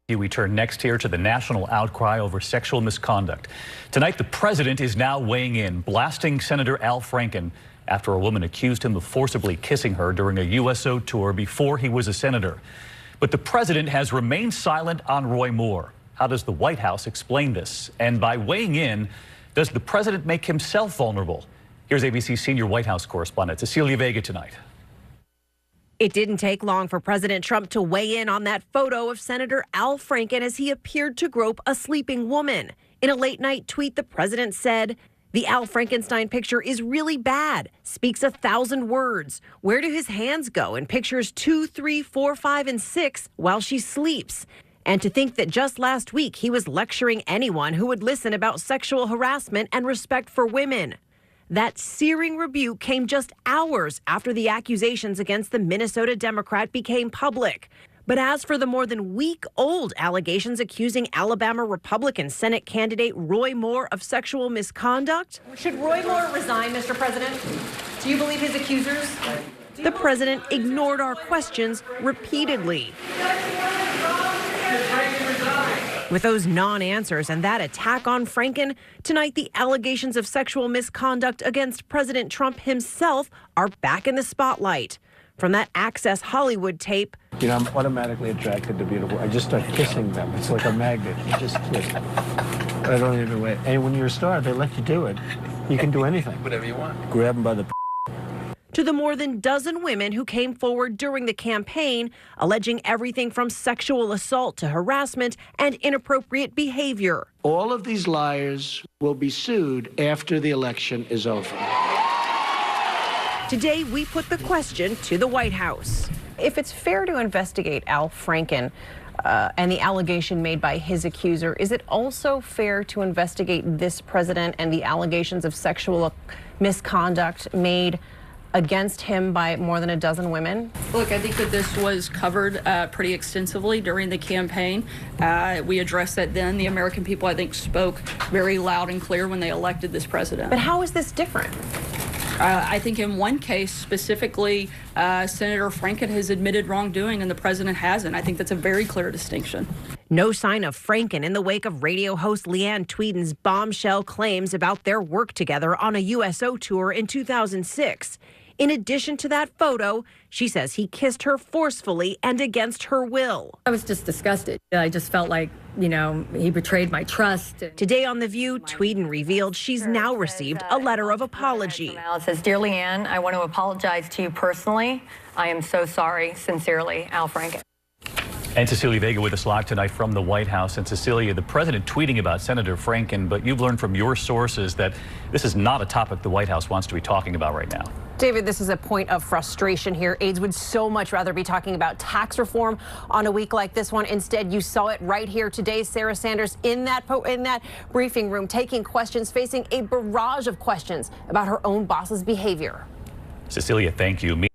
We turn next here to the national outcry over sexual misconduct. Tonight, the president is now weighing in, blasting Senator Al Franken after a woman accused him of forcibly kissing her during a USO tour before he was a senator. But the president has remained silent on Roy Moore. How does the White House explain this? And by weighing in, does the president make himself vulnerable? Here's ABC senior White House correspondent Cecilia Vega tonight. It didn't take long for President Trump to weigh in on that photo of Senator Al Franken as he appeared to grope a sleeping woman. In a late-night tweet, the president said, "The Al Frankenstein picture is really bad, speaks 1,000 words. Where do his hands go in pictures 2, 3, 4, 5, and 6 while she sleeps?" And to think that just last week he was lecturing anyone who would listen about sexual harassment and respect for women. That searing rebuke came just hours after the accusations against the Minnesota Democrat became public. But as for the more than week-old allegations accusing Alabama Republican Senate candidate Roy Moore of sexual misconduct, should Roy Moore resign, Mr. President? Do you believe his accusers? The president ignored our questions repeatedly. With those non-answers and that attack on Franken, tonight the allegations of sexual misconduct against President Trump himself are back in the spotlight. From that Access Hollywood tape, you know, I'm automatically attracted to beautiful. I just start kissing them. It's like a magnet. You just kiss. I don't even wait. And when you're a star, they let you do it. You can do anything. Whatever you want. Grab them by the to the more than dozen women who came forward during the campaign, alleging everything from sexual assault to harassment and inappropriate behavior. All of these liars will be sued after the election is over. Today, we put the question to the White House. If it's fair to investigate Al Franken and the allegation made by his accuser, is it also fair to investigate this president and the allegations of sexual misconduct made against him by more than a dozen women? Look, I think that this was covered pretty extensively during the campaign. We addressed that then. The American people, I think, spoke very loud and clear when they elected this president. But how is this different? I think in one case specifically, Senator Franken has admitted wrongdoing and the president hasn't. I think that's a very clear distinction. No sign of Franken in the wake of radio host Leanne Tweeden's bombshell claims about their work together on a USO tour in 2006. In addition to that photo, she says he kissed her forcefully and against her will. I was just disgusted. I just felt like, you know, he betrayed my trust. Today on The View, Tweeden revealed she's now received a letter of apology. It says, "Dear Leanne, I want to apologize to you personally. I am so sorry. Sincerely, Al Franken." And Cecilia Vega with us live tonight from the White House. And Cecilia, the president tweeting about Senator Franken, but you've learned from your sources that this is not a topic the White House wants to be talking about right now. David, this is a point of frustration here. Aides would so much rather be talking about tax reform on a week like this one. Instead, you saw it right here today. Sarah Sanders in that briefing room taking questions, facing a barrage of questions about her own boss's behavior. Cecilia, thank you.